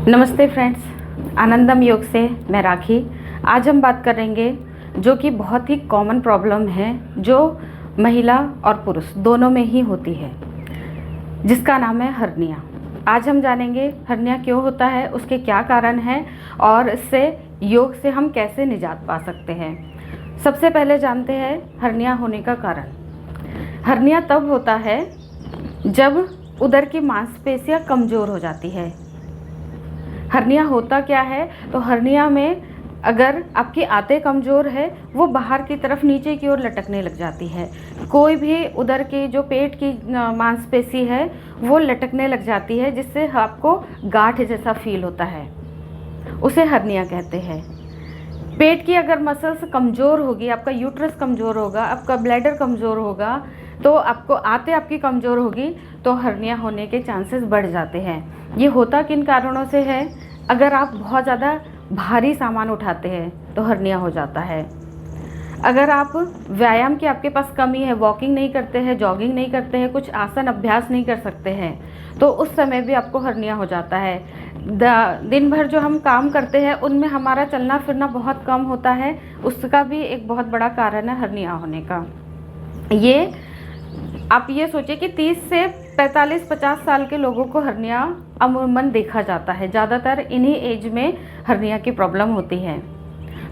नमस्ते फ्रेंड्स, आनंदम योग से मैं राखी। आज हम बात करेंगे जो कि बहुत ही कॉमन प्रॉब्लम है जो महिला और पुरुष दोनों में ही होती है, जिसका नाम है हर्निया। आज हम जानेंगे हर्निया क्यों होता है, उसके क्या कारण हैं और इससे योग से हम कैसे निजात पा सकते हैं। सबसे पहले जानते हैं हर्निया होने का कारण। हर्निया तब होता है जब उदर की मांसपेशियां कमज़ोर हो जाती है। हर्निया होता क्या है, तो हर्निया में अगर आपकी आंतें कमज़ोर है वो बाहर की तरफ नीचे की ओर लटकने लग जाती है। कोई भी उदर की जो पेट की मांसपेशी है वो लटकने लग जाती है, जिससे आपको गांठ जैसा फील होता है, उसे हर्निया कहते हैं। पेट की अगर मसल्स कमज़ोर होगी, आपका यूट्रस कमज़ोर होगा, आपका ब्लैडर कमज़ोर होगा, तो आपको आंतें आपकी कमज़ोर होगी तो हर्निया होने के चांसेस बढ़ जाते हैं। ये होता किन कारणों से है? अगर आप बहुत ज़्यादा भारी सामान उठाते हैं तो हर्निया हो जाता है। अगर आप व्यायाम की आपके पास कमी है, वॉकिंग नहीं करते हैं, जॉगिंग नहीं करते हैं, कुछ आसन अभ्यास नहीं कर सकते हैं, तो उस समय भी आपको हर्निया हो जाता है। दिन भर जो हम काम करते हैं उनमें हमारा चलना फिरना बहुत कम होता है, उसका भी एक बहुत बड़ा कारण है हर्निया होने का। ये आप ये सोचिए कि 30 से 45-50 साल के लोगों को हर्निया अमूमन देखा जाता है। ज़्यादातर इन्हीं एज में हर्निया की प्रॉब्लम होती है।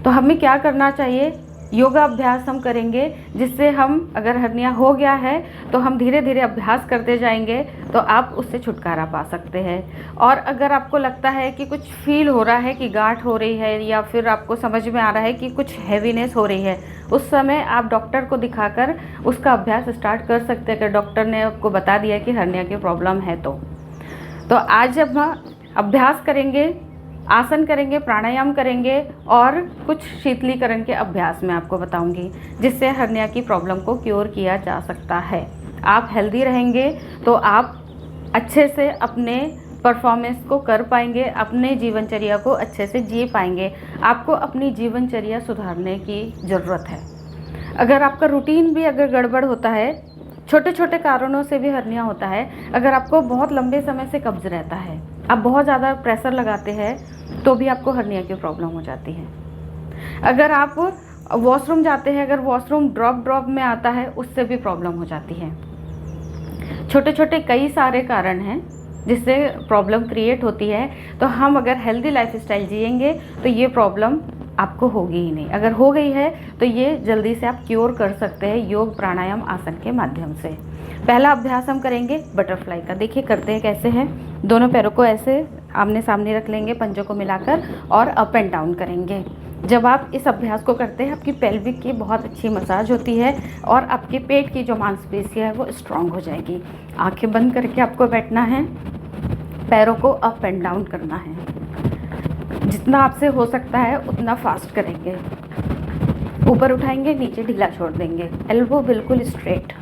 तो हमें क्या करना चाहिए? योगा अभ्यास हम करेंगे, जिससे हम अगर हर्निया हो गया है तो हम धीरे धीरे अभ्यास करते जाएंगे तो आप उससे छुटकारा पा सकते हैं। और अगर आपको लगता है कि कुछ फील हो रहा है कि गांठ हो रही है, या फिर आपको समझ में आ रहा है कि कुछ हैवीनेस हो रही है, उस समय आप डॉक्टर को दिखाकर उसका अभ्यास स्टार्ट कर सकते हैं। अगर डॉक्टर ने आपको बता दिया कि हर्निया की प्रॉब्लम है तो आज जब हम अभ्यास करेंगे, आसन करेंगे, प्राणायाम करेंगे और कुछ शीतलीकरण के अभ्यास मैं आपको बताऊंगी, जिससे हर्निया की प्रॉब्लम को क्योर किया जा सकता है। आप हेल्दी रहेंगे तो आप अच्छे से अपने परफॉर्मेंस को कर पाएंगे, अपने जीवनचर्या को अच्छे से जी पाएंगे। आपको अपनी जीवनचर्या सुधारने की ज़रूरत है। अगर आपका रूटीन भी अगर गड़बड़ होता है, छोटे छोटे कारणों से भी हर्निया होता है। अगर आपको बहुत लंबे समय से कब्ज रहता है, आप बहुत ज़्यादा प्रेशर लगाते हैं, तो भी आपको हर्निया की प्रॉब्लम हो जाती है। अगर आप वॉशरूम जाते हैं, अगर वॉशरूम ड्रॉप में आता है, उससे भी प्रॉब्लम हो जाती है। छोटे छोटे कई सारे कारण हैं जिससे प्रॉब्लम क्रिएट होती है। तो हम अगर हेल्दी लाइफस्टाइल जिएंगे तो ये प्रॉब्लम आपको होगी ही नहीं। अगर हो गई है तो ये जल्दी से आप क्योर कर सकते हैं योग, प्राणायाम, आसन के माध्यम से। पहला अभ्यास हम करेंगे बटरफ्लाई का। देखिए करते हैं कैसे हैं। दोनों पैरों को ऐसे आमने सामने रख लेंगे, पंजों को मिलाकर, और अप एंड डाउन करेंगे। जब आप इस अभ्यास को करते हैं, आपकी पेल्विक की बहुत अच्छी मसाज होती है और आपके पेट की जो मांसपेशियां है वो स्ट्रांग हो जाएगी। आंखें बंद करके आपको बैठना है, पैरों को अप एंड डाउन करना है। जितना आपसे हो सकता है उतना फास्ट करेंगे। ऊपर उठाएंगे, नीचे ढीला छोड़ देंगे, एल्बो बिल्कुल straight.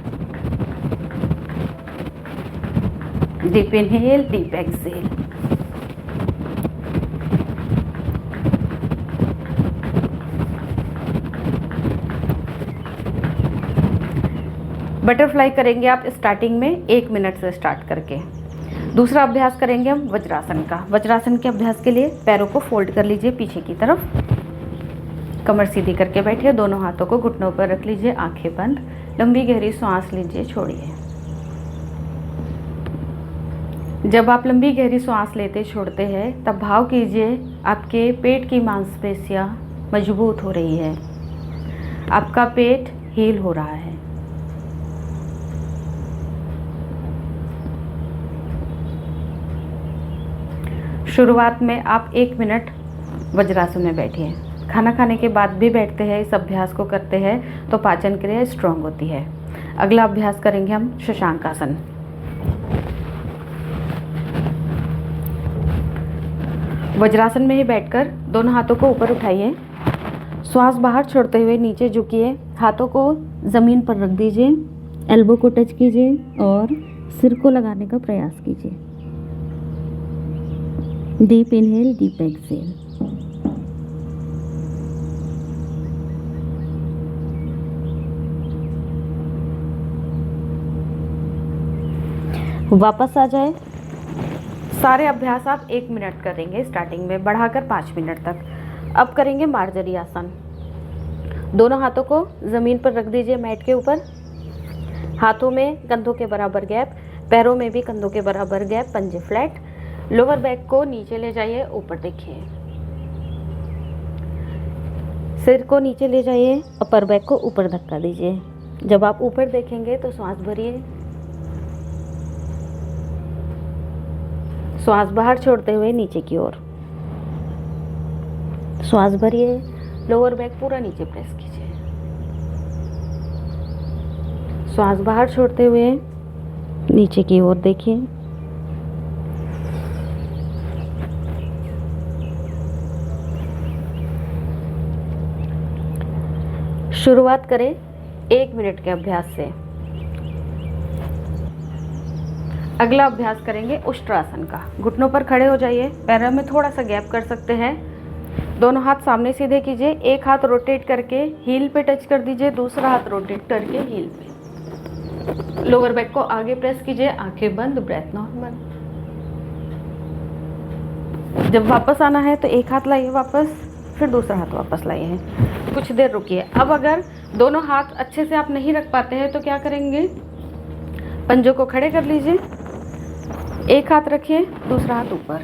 Deep inhale, deep exhale. Butterfly करेंगे आप स्टार्टिंग में 1 मिनट से स्टार्ट करके। दूसरा अभ्यास करेंगे हम वज्रासन का। वज्रासन के अभ्यास के लिए पैरों को फोल्ड कर लीजिए पीछे की तरफ, कमर सीधी करके बैठिए, दोनों हाथों को घुटनों पर रख लीजिए, आंखें बंद, लंबी गहरी सांस लीजिए, छोड़िए। जब आप लंबी गहरी सांस लेते छोड़ते हैं तब भाव कीजिए आपके पेट की मांसपेशियां मजबूत हो रही है, आपका पेट हील हो रहा है। शुरुआत में आप 1 मिनट वज्रासन में बैठिए। खाना खाने के बाद भी बैठते हैं, इस अभ्यास को करते हैं तो पाचन क्रिया स्ट्रांग होती है। अगला अभ्यास करेंगे हम शशांकासन। वज्रासन में ही बैठकर दोनों हाथों को ऊपर उठाइए, श्वास बाहर छोड़ते हुए नीचे झुकिए, हाथों को ज़मीन पर रख दीजिए, एल्बो को टच कीजिए और सिर को लगाने का प्रयास कीजिए। Deep inhale, deep exhale. वापस आ जाए, सारे अभ्यास आप 1 मिनट करेंगे स्टार्टिंग में, बढ़ाकर 5 मिनट तक। अब करेंगे मार्जरी आसन। दोनों हाथों को ज़मीन पर रख दीजिए मैट के ऊपर। हाथों में कंधों के बराबर गैप, पैरों में भी कंधों के बराबर गैप, पंजे फ्लैट। लोअर बैक को नीचे ले जाइए, ऊपर देखिए। सिर को नीचे ले जाइए, अपर बैक को ऊपर धक्का दीजिए। जब आप ऊपर देखेंगे तो श्वास भरिए, श्वास बाहर छोड़ते हुए नीचे की ओर श्वास भरिए। लोअर बैक पूरा नीचे प्रेस कीजिए, श्वास बाहर छोड़ते हुए नीचे की ओर देखिए। शुरुआत करें 1 मिनट के अभ्यास से। अगला अभ्यास करेंगे उष्ट्रासन का। घुटनों पर खड़े हो जाइए, पैरों में थोड़ा सा गैप कर सकते हैं। दोनों हाथ सामने सीधे कीजिए, एक हाथ रोटेट करके हील पे टच कर दीजिए, दूसरा हाथ रोटेट करके हील पे। लोअर बैक को आगे प्रेस कीजिए, आंखें बंद, ब्रेथ नॉर्मल। जब वापस आना है तो एक हाथ लाइए वापस, फिर दूसरा हाथ वापस लाइए, कुछ देर रुकिए। अब अगर दोनों हाथ अच्छे से आप नहीं रख पाते हैं तो क्या करेंगे, पंजों को खड़े कर लीजिए, एक हाथ रखिए, दूसरा हाथ ऊपर,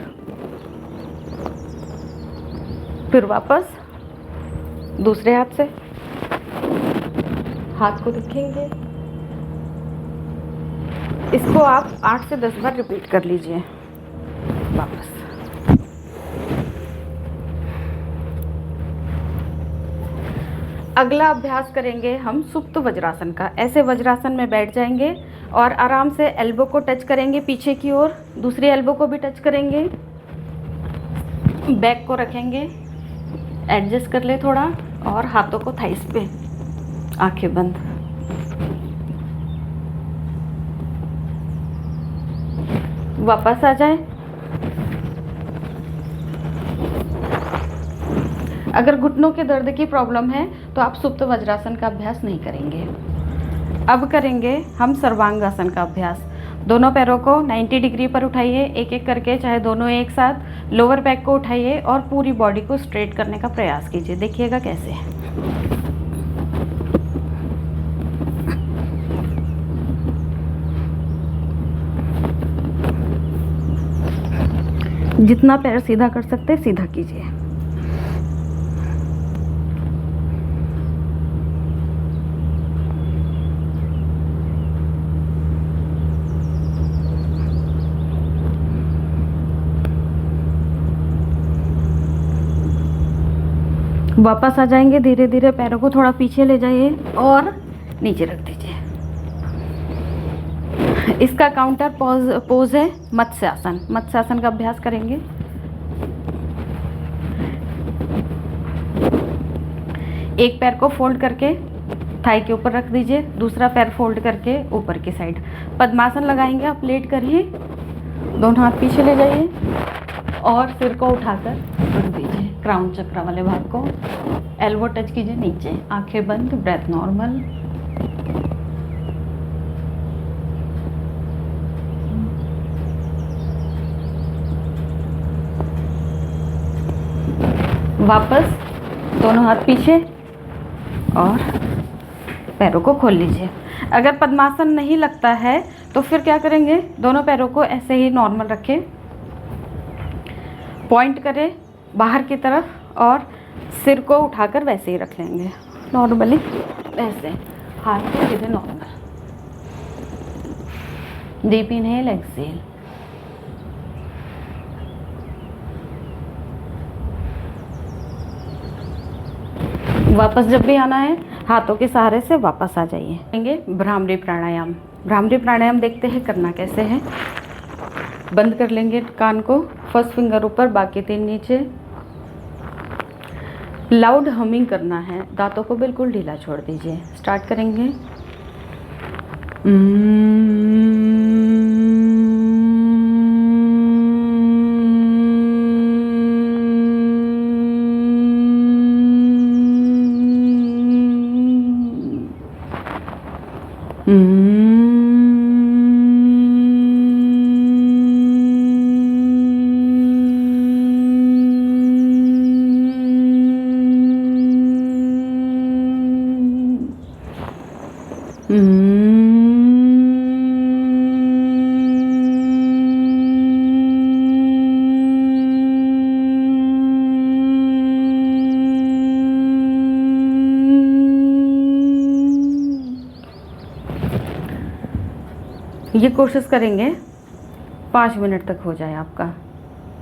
फिर वापस दूसरे हाथ से हाथ को रखेंगे। इसको आप 8 से 10 बार रिपीट कर लीजिए। वापस अगला अभ्यास करेंगे हम सुप्त वज्रासन का। ऐसे वज्रासन में बैठ जाएंगे और आराम से एल्बो को टच करेंगे पीछे की ओर, दूसरी एल्बो को भी टच करेंगे, बैक को रखेंगे, एडजस्ट कर ले थोड़ा, और हाथों को थाइस पे, आंखें बंद। वापस आ जाए। अगर घुटनों के दर्द की प्रॉब्लम है तो आप सुप्त वज्रासन का अभ्यास नहीं करेंगे। अब करेंगे हम सर्वांगासन का अभ्यास। दोनों पैरों को 90 डिग्री पर उठाइए, एक एक करके, चाहे दोनों एक साथ। लोअर बैक को उठाइए और पूरी बॉडी को स्ट्रेट करने का प्रयास कीजिए। देखिएगा कैसे है। जितना पैर सीधा कर सकते सीधा कीजिए। वापस आ जाएंगे, धीरे धीरे पैरों को थोड़ा पीछे ले जाइए और नीचे रख दीजिए। इसका काउंटर पोज है मत्स्यासन। मत्स्यासन का अभ्यास करेंगे। एक पैर को फोल्ड करके थाई के ऊपर रख दीजिए, दूसरा पैर फोल्ड करके ऊपर की साइड पद्मासन लगाएंगे। आप लेट करिए, दोनों हाथ पीछे ले जाइए और सिर को उठाकर रख दीजिए। क्राउन चक्र वाले भाग को एल्बो टच कीजिए नीचे, आंखें बंद, ब्रेथ नॉर्मल। वापस दोनों हाथ पीछे और पैरों को खोल लीजिए। अगर पद्मासन नहीं लगता है तो फिर क्या करेंगे, दोनों पैरों को ऐसे ही नॉर्मल रखें, पॉइंट करें बाहर की तरफ और सिर को उठाकर वैसे ही रख लेंगे नॉर्मली, ऐसे हाथ को सीधे नॉर्मल। Deep inhale, exhale. वापस जब भी आना है हाथों के सहारे से वापस आ जाइए। भ्रामरी प्राणायाम। भ्रामरी प्राणायाम देखते हैं करना कैसे है। बंद कर लेंगे कान को, फर्स्ट फिंगर ऊपर, बाकी 3 नीचे। लाउड हमिंग करना है, दांतों को बिल्कुल ढीला छोड़ दीजिए। स्टार्ट करेंगे। ये कोशिश करेंगे 5 मिनट तक हो जाए आपका।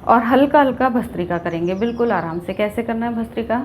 और हल्का हल्का भस्त्रिका करेंगे, बिल्कुल आराम से। कैसे करना है भस्त्रिका?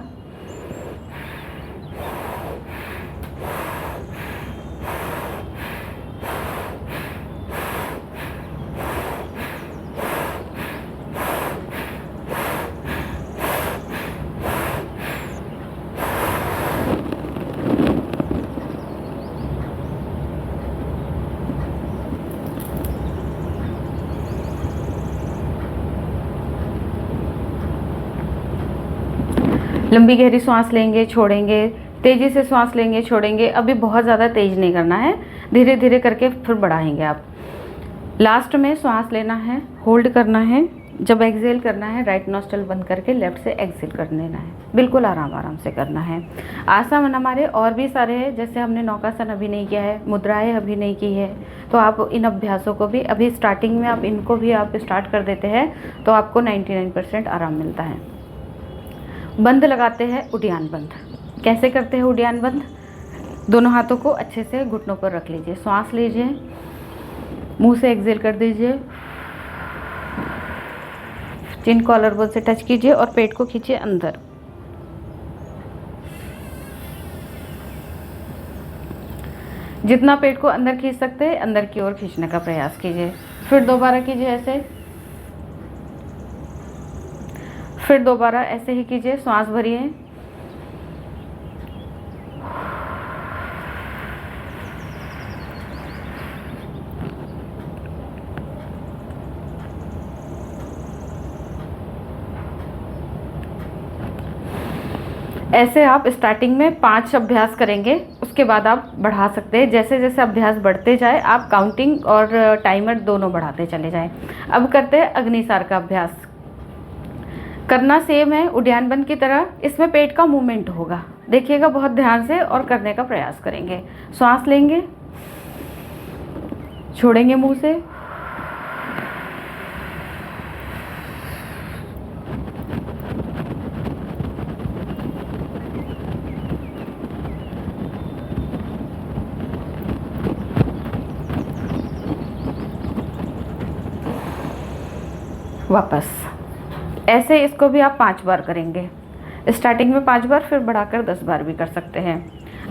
लंबी गहरी सांस लेंगे, छोड़ेंगे, तेज़ी से सांस लेंगे, छोड़ेंगे। अभी बहुत ज़्यादा तेज नहीं करना है, धीरे धीरे करके फिर बढ़ाएंगे आप। लास्ट में सांस लेना है, होल्ड करना है, जब एक्सेल करना है राइट नॉस्ट्रल बंद करके लेफ्ट से एक्सेल कर लेना है। बिल्कुल आराम आराम से करना है। आसन हमारे और भी सारे हैं, जैसे हमने नौकासन अभी नहीं किया है, मुद्राएं अभी नहीं की है, तो आप इन अभ्यासों को भी अभी स्टार्टिंग में आप इनको भी आप स्टार्ट कर देते हैं तो आपको 99% आराम मिलता है। बंद लगाते हैं उड्डयन बंद। कैसे करते हैं उड्डयन बंद? दोनों हाथों को अच्छे से घुटनों पर रख लीजिए, सांस लीजिए, मुंह से एक्सेल कर दीजिए, चिन कॉलर बोन से टच कीजिए और पेट को खींचिए अंदर। जितना पेट को अंदर खींच सकते हैं अंदर की ओर खींचने का प्रयास कीजिए। फिर दोबारा कीजिए ऐसे, फिर दोबारा ऐसे ही कीजिए, सांस भरिए, ऐसे आप स्टार्टिंग में 5 अभ्यास करेंगे, उसके बाद आप बढ़ा सकते हैं। जैसे जैसे अभ्यास बढ़ते जाए आप काउंटिंग और टाइमर दोनों बढ़ाते चले जाएं। अब करते हैं अग्निसार का अभ्यास। करना सेम है उड्डयन बंद की तरह, इसमें पेट का मूवमेंट होगा, देखिएगा बहुत ध्यान से और करने का प्रयास करेंगे। सांस लेंगे, छोड़ेंगे मुंह से, वापस। ऐसे इसको भी आप 5 बार करेंगे, स्टार्टिंग में 5 बार, फिर बढ़ाकर 10 बार भी कर सकते हैं।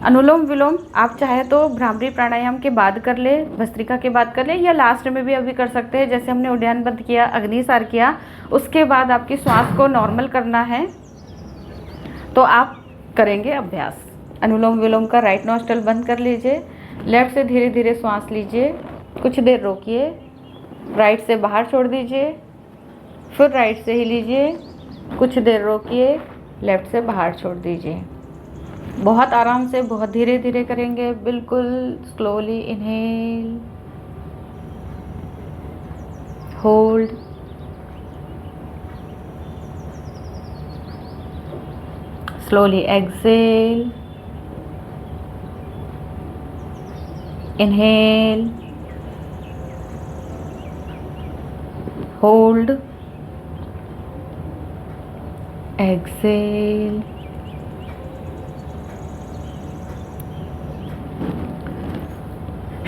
अनुलोम विलोम आप चाहे तो भ्रामरी प्राणायाम के बाद कर ले, भस्त्रिका के बाद कर ले, या लास्ट में भी अभी कर सकते हैं। जैसे हमने उड्डयन बंद किया, अग्निसार किया, उसके बाद आपकी श्वास को नॉर्मल करना है तो आप करेंगे अभ्यास। अनुलोम विलोम का राइट नॉस्ट्रल बंद कर लीजिए, लेफ्ट से धीरे धीरे सांस लीजिए, कुछ देर रोकिए, राइट से बाहर छोड़ दीजिए, फिर राइट से ही लीजिए, कुछ देर रोकिए, लेफ्ट से बाहर छोड़ दीजिए। बहुत आराम से, बहुत धीरे धीरे करेंगे, बिल्कुल slowly. Inhale, hold, slowly exhale, inhale, hold, exhale,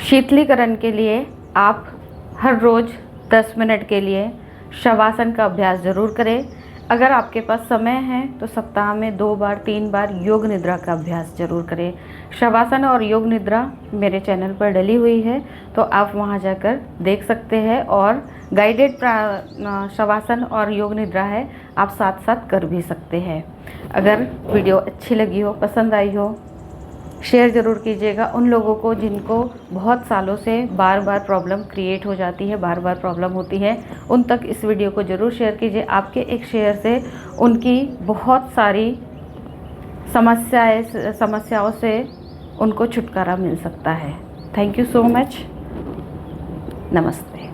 शीतलीकरण के लिए आप हर रोज़ 10 मिनट के लिए शवासन का अभ्यास ज़रूर करें। अगर आपके पास समय है तो सप्ताह में 2 बार 3 बार योग निद्रा का अभ्यास ज़रूर करें। शवासन और योग निद्रा मेरे चैनल पर डली हुई है, तो आप वहां जाकर देख सकते हैं, और गाइडेड शवासन और योग निद्रा है, आप साथ साथ कर भी सकते हैं। अगर वीडियो अच्छी लगी हो, पसंद आई हो, शेयर ज़रूर कीजिएगा उन लोगों को जिनको बहुत सालों से बार बार प्रॉब्लम क्रिएट हो जाती है, बार बार प्रॉब्लम होती है, उन तक इस वीडियो को ज़रूर शेयर कीजिए। आपके एक शेयर से उनकी बहुत सारी समस्याओं से उनको छुटकारा मिल सकता है। Thank you so much. नमस्ते।